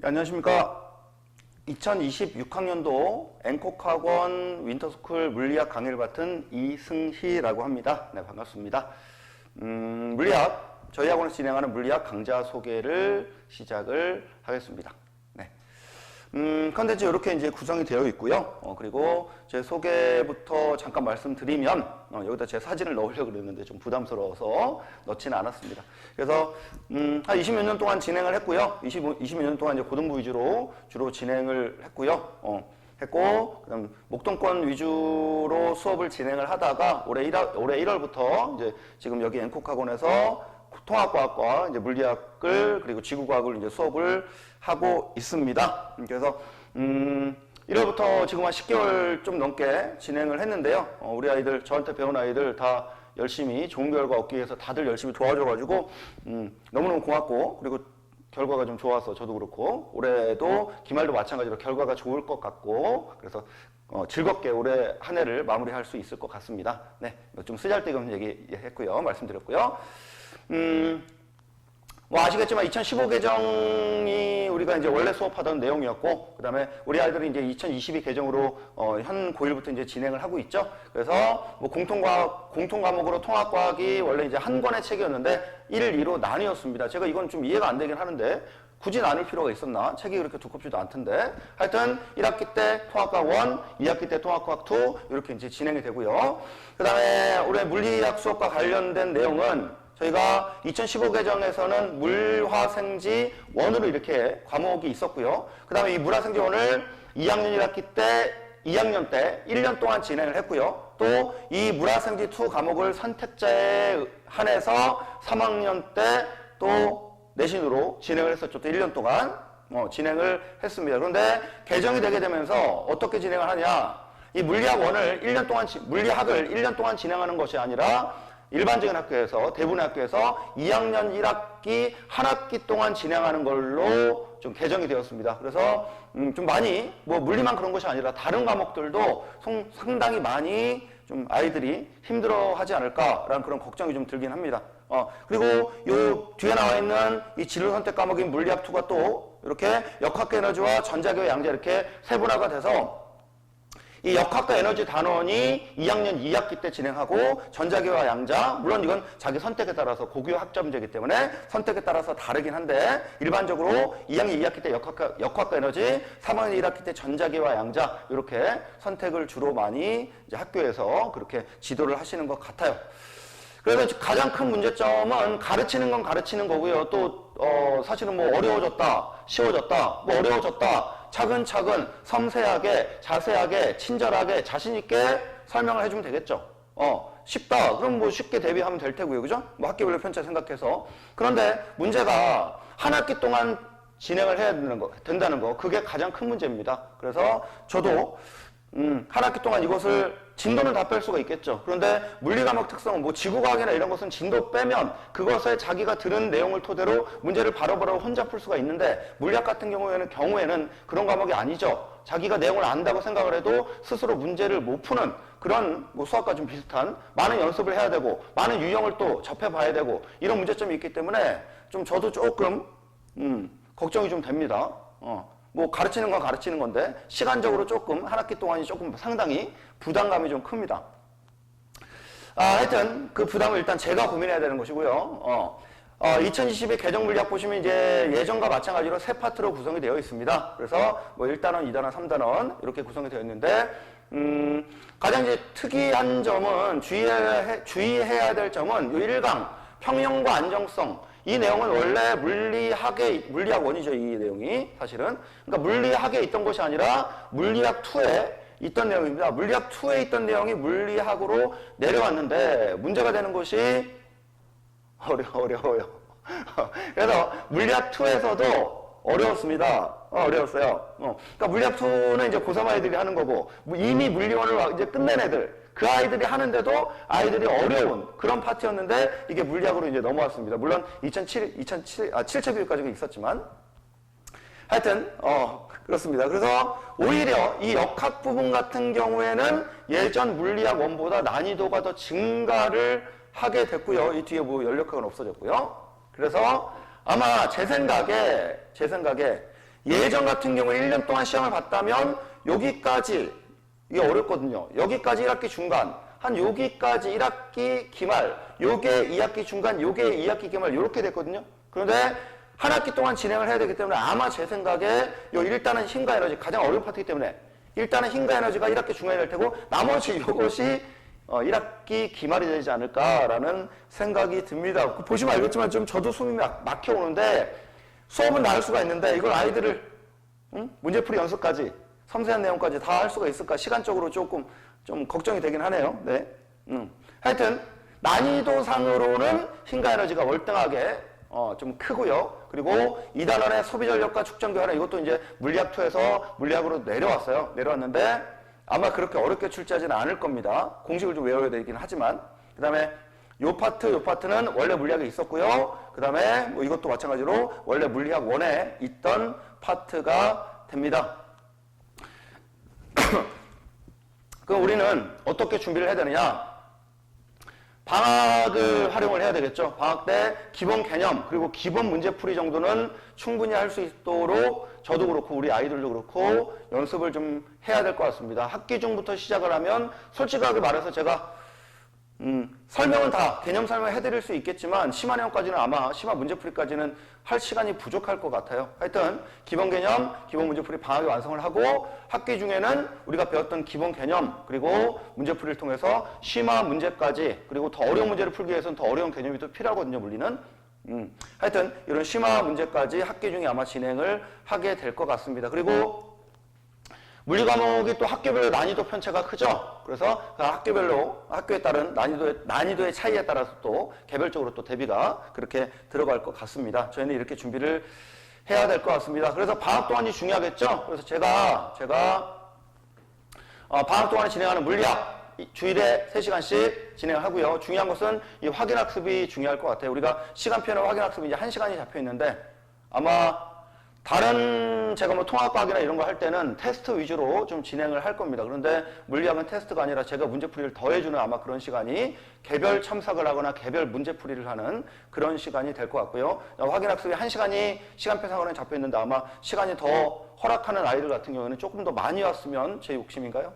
안녕하십니까. 2026학년도 앵콕학원 윈터스쿨 물리학 강의를 맡은 이승희라고 합니다. 네, 반갑습니다. 물리학, 저희 학원에서 진행하는 물리학 강좌 소개를 시작을 하겠습니다. 네. 컨텐츠 이렇게 이제 구성이 되어 있고요. 그리고 제 소개부터 잠깐 말씀드리면, 여기다 제 사진을 넣으려고 그랬는데 좀 부담스러워서 넣지는 않았습니다. 그래서, 한 20몇 년 동안 진행을 했고요. 20몇 년 동안 이제 고등부 위주로 주로 진행을 했고요. 그다음 목동권 위주로 수업을 진행을 하다가 올해 1월부터 이제 지금 여기 앵콕학원에서 통합과학과 이제 물리학을 그리고 지구과학을 이제 수업을 하고 있습니다. 그래서 1월부터 지금 한 10개월 좀 넘게 진행을 했는데요. 우리 아이들, 저한테 배운 아이들 다 열심히 좋은 결과 얻기 위해서 다들 열심히 도와줘가지고 너무너무 고맙고, 그리고 결과가 좀 좋아서 저도 그렇고, 올해도 기말도 마찬가지로 결과가 좋을 것 같고, 그래서 즐겁게 올해 한 해를 마무리할 수 있을 것 같습니다. 네, 좀 쓰잘데기 얘기했고요, 말씀드렸고요. 뭐 아시겠지만 2015 개정이 우리가 이제 원래 수업하던 내용이었고, 그 다음에 우리 아이들은 이제 2022 개정으로 현 고1부터 이제 진행을 하고 있죠. 그래서 뭐 공통 과목으로 통합과학이 원래 이제 한 권의 책이었는데 1, 2로 나뉘었습니다. 제가 이건 좀 이해가 안 되긴 하는데 굳이 나눌 필요가 있었나? 책이 그렇게 두껍지도 않던데. 하여튼 1학기 때 통합과학 1, 2학기 때 통합과학 2 이렇게 이제 진행이 되고요. 그 다음에 올해 물리학 수업과 관련된 내용은 저희가 2015 개정에서는 물화생지 1으로 이렇게 과목이 있었고요. 그 다음에 이 물화생지 1을 2학년 1학기 때, 2학년 때 1년 동안 진행을 했고요. 또 이 물화생지 2 과목을 선택자에 한해서 3학년 때 또 내신으로 진행을 했었죠. 또 1년 동안 진행을 했습니다. 그런데 개정이 되게 되면서 어떻게 진행을 하냐. 이 물리학 1을 1년 동안, 물리학을 1년 동안 진행하는 것이 아니라 일반적인 학교에서, 대부분의 학교에서 2학년 1학기 한 학기 동안 진행하는 걸로 좀 개정이 되었습니다. 그래서 좀 많이 뭐 물리만 그런 것이 아니라 다른 과목들도 상당히 많이 좀 아이들이 힘들어하지 않을까라는 그런 걱정이 좀 들긴 합니다. 그리고 요 뒤에 나와 있는 이 진로 선택 과목인 물리학 2가 또 이렇게 역학과 에너지와 전자교회 양자 이렇게 세분화가 돼서 이 역학과 에너지 단원이 2학년 2학기 때 진행하고, 전자계와 양자, 물론 이건 자기 선택에 따라서 고교 학점제이기 때문에 선택에 따라서 다르긴 한데, 일반적으로 2학년 2학기 때 역학과 에너지, 3학년 1학기 때 전자계와 양자 이렇게 선택을 주로 많이 이제 학교에서 그렇게 지도를 하시는 것 같아요. 그래서 가장 큰 문제점은 가르치는 건 가르치는 거고요. 또 사실은 뭐 어려워졌다, 쉬워졌다, 뭐 어려워졌다, 차근차근 섬세하게, 자세하게, 친절하게, 자신있게 설명을 해주면 되겠죠. 쉽다. 그럼 뭐 쉽게 대비하면 될 테고요. 그죠? 뭐 학기별로 편차 생각해서. 그런데 문제가 한 학기 동안 진행을 해야 된다는 거. 그게 가장 큰 문제입니다. 그래서 저도 한 학기 동안 이것을 진도는 다 뺄 수가 있겠죠. 그런데 물리과목 특성은 뭐 지구과학이나 이런 것은 진도 빼면 그것에 자기가 들은 내용을 토대로 문제를 바로바로 혼자 풀 수가 있는데, 물리학 같은 경우에는 그런 과목이 아니죠. 자기가 내용을 안다고 생각을 해도 스스로 문제를 못 푸는 그런 뭐 수학과 좀 비슷한 많은 연습을 해야 되고 많은 유형을 또 접해봐야 되고 이런 문제점이 있기 때문에 좀 저도 조금 걱정이 좀 됩니다. 뭐 가르치는 건 가르치는 건데 시간적으로 조금 한 학기 동안이 조금 상당히 부담감이 좀 큽니다. 하여튼 그 부담을 일단 제가 고민해야 되는 것이고요. 2022 개정 물리학 보시면 이제 예전과 마찬가지로 세 파트로 구성이 되어 있습니다. 그래서 뭐 1단원, 2단원, 3단원 이렇게 구성이 되어 있는데 가장 이제 특이한 점은 주의해야 될 점은 이 1강 평형과 안정성, 이 내용은 원래 물리학 1이죠, 이 내용이 사실은. 그러니까 물리학에 있던 것이 아니라 물리학 2에 있던 내용입니다. 물리학 2에 있던 내용이 물리학으로 내려왔는데 문제가 되는 것이 어려워요. 그래서 물리학 2에서도 어려웠습니다. 어려웠어요. 그러니까 물리학 2는 이제 고3 아이들이 하는 거고, 이미 물리원을 이제 끝낸 애들, 그 아이들이 하는데도 아이들이 어려운 그런 파트였는데 이게 물리학으로 이제 넘어왔습니다. 물론 7차 비율까지가 있었지만 하여튼 그렇습니다. 그래서 오히려 이 역학 부분 같은 경우에는 예전 물리학 1보다 난이도가 더 증가를 하게 됐고요. 이 뒤에 뭐 연력학은 없어졌고요. 그래서 아마 제 생각에 예전 같은 경우에 1년 동안 시험을 봤다면 여기까지 이게 어렵거든요. 여기까지 1학기 중간, 한 여기까지 1학기 기말, 요게 2학기 중간, 요게 2학기 기말 이렇게 됐거든요. 그런데 한 학기 동안 진행을 해야 되기 때문에 아마 제 생각에 일단은 힘과 에너지 가장 어려운 파트이기 때문에 일단은 힘과 에너지가 1학기 중간이 될 테고 나머지 이것이 1학기 기말이 되지 않을까라는 생각이 듭니다. 보시면 알겠지만 좀 저도 숨이 막혀오는데 수업은 나을 수가 있는데 이걸 아이들을 문제풀이 연습까지 섬세한 내용까지 다 할 수가 있을까 시간적으로 조금 좀 걱정이 되긴 하네요. 네. 하여튼 난이도상으로는 힘과 에너지가 월등하게 좀 크고요. 그리고 2단원의 소비전력과 축전교환은 이것도 이제 물리학2에서 물리학으로 내려왔는데 아마 그렇게 어렵게 출제하지는 않을 겁니다. 공식을 좀 외워야 되긴 하지만. 그 다음에 요 파트는 원래 물리학에 있었고요. 그 다음에 뭐 이것도 마찬가지로 원래 물리학 1에 있던 파트가 됩니다. 그럼 우리는 어떻게 준비를 해야 되느냐? 방학을 활용을 해야 되겠죠. 방학 때 기본 개념 그리고 기본 문제풀이 정도는 충분히 할 수 있도록 저도 그렇고 우리 아이들도 그렇고 연습을 좀 해야 될 것 같습니다. 학기 중부터 시작을 하면 솔직하게 말해서 제가 설명은 다 개념 설명을 해드릴 수 있겠지만 심화 내용까지는 아마 심화 문제풀이까지는 할 시간이 부족할 것 같아요. 하여튼 기본 개념, 기본 문제풀이 방학에 완성을 하고 학기 중에는 우리가 배웠던 기본 개념 그리고 문제풀이를 통해서 심화 문제까지 그리고 더 어려운 문제를 풀기 위해서는 더 어려운 개념이 또 필요하거든요. 물리는. 하여튼 이런 심화 문제까지 학기 중에 아마 진행을 하게 될 것 같습니다. 그리고 물리 과목이 또 학교별로 난이도 편차가 크죠. 그래서 그 학교별로 학교에 따른 난이도의 차이에 따라서 또 개별적으로 또 대비가 그렇게 들어갈 것 같습니다. 저희는 이렇게 준비를 해야 될 것 같습니다. 그래서 방학 동안이 중요하겠죠. 그래서 제가 방학 동안에 진행하는 물리학 주일에 3시간씩 진행을 하고요. 중요한 것은 이 확인학습이 중요할 것 같아요. 우리가 시간표에는 확인학습이 이제 1시간이 잡혀 있는데 아마 다른 제가 뭐 통합과학이나 이런 거 할 때는 테스트 위주로 좀 진행을 할 겁니다. 그런데 물리학은 테스트가 아니라 제가 문제풀이를 더해주는 아마 그런 시간이 개별 참석을 하거나 개별 문제풀이를 하는 그런 시간이 될 것 같고요. 확인학습이 1시간이 시간표상으로는 잡혀 있는데 아마 시간이 더 허락하는 아이들 같은 경우에는 조금 더 많이 왔으면 제 욕심인가요?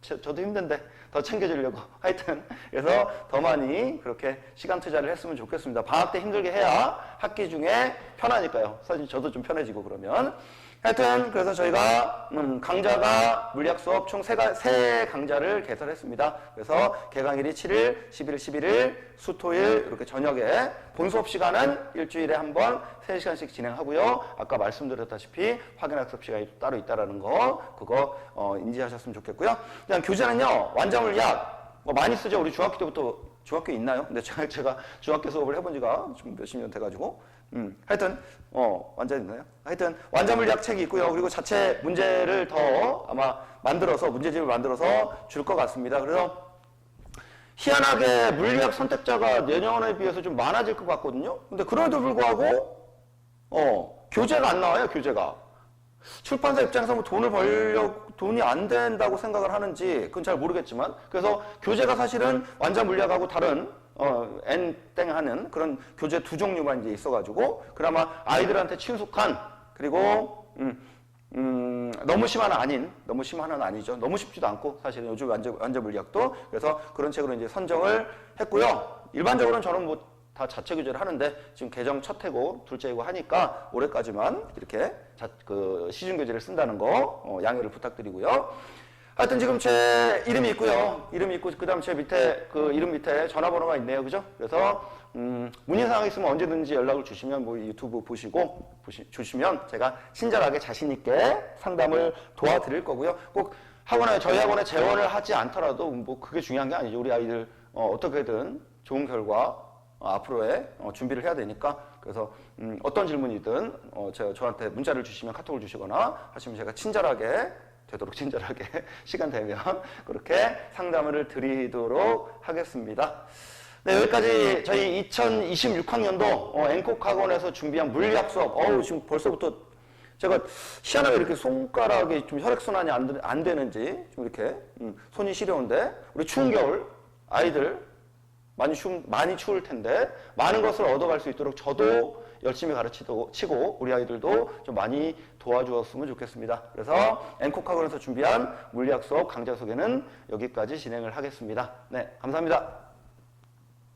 저도 힘든데 더 챙겨주려고 하여튼 그래서 더 많이 그렇게 시간 투자를 했으면 좋겠습니다. 방학 때 힘들게 해야 학기 중에 편하니까요. 사실 저도 좀 편해지고 그러면 하여튼 그래서 저희가 강좌가 물리학 수업 총 3강좌를 개설했습니다. 그래서 개강일이 7일, 11일, 11일, 수토일 이렇게 저녁에 본 수업 시간은 일주일에 한 번 3시간씩 진행하고요. 아까 말씀드렸다시피 확인학습 시간이 따로 있다라는 거 그거 인지하셨으면 좋겠고요. 그냥 교재는요. 완자물리학 많이 쓰죠. 우리 중학교 때부터 중학교에 있나요? 근데 제가 중학교 수업을 해본 지가 좀 몇십 년 돼가지고 하여튼 완자 있나요? 하여튼 완자물리학 책이 있고요. 그리고 자체 문제를 더 아마 만들어서 문제집을 만들어서 줄 것 같습니다. 그래서 희한하게 물리학 선택자가 내년에 비해서 좀 많아질 것 같거든요. 근데 그럼에도 불구하고 교재가 안 나와요. 교재가 출판사 입장에서 뭐 돈이 안 된다고 생각을 하는지 그건 잘 모르겠지만 그래서 교재가 사실은 완자 물리학하고 다른 N땡 하는 그런 교재 2종류만 이제 있어가지고 그나마 아이들한테 친숙한 그리고 너무 심한은 아니죠. 너무 쉽지도 않고 사실은 요즘 완자 물리학도 그래서 그런 책으로 이제 선정을 했고요. 일반적으로는 저는 뭐 다 자체 교재를 하는데 지금 개정 첫 해고 둘째 해고 하니까 올해까지만 이렇게 시중 교재를 쓴다는 거 양해를 부탁드리고요. 하여튼 지금 제 이름이 있고요. 이름이 있고 그다음 제 밑에 그 이름 밑에 전화번호가 있네요. 그죠? 그래서 문의사항 있으면 언제든지 연락을 주시면 뭐 유튜브 주시면 제가 친절하게 자신 있게 상담을 도와드릴 거고요. 꼭 학원에 저희 학원에 재원을 하지 않더라도 뭐 그게 중요한 게 아니죠. 우리 아이들 어떻게든 좋은 결과 앞으로의 준비를 해야 되니까 그래서 어떤 질문이든 저한테 문자를 주시면 카톡을 주시거나 하시면 제가 되도록 친절하게 시간 되면 그렇게 상담을 드리도록 하겠습니다. 네, 여기까지 저희 2026학년도 앵콕 학원에서 준비한 물리학 수업. 지금 벌써부터 제가 희한하게 이렇게 손가락이 좀 혈액순환이 안 되는지 좀 이렇게 손이 시려운데 우리 추운 겨울 아이들 많이 추울 텐데 많은 것을 얻어갈 수 있도록 저도 열심히 가르치고 우리 아이들도 좀 많이 도와주었으면 좋겠습니다. 그래서 앵콕학원에서 준비한 물리학 수업 강좌 소개는 여기까지 진행을 하겠습니다. 네, 감사합니다.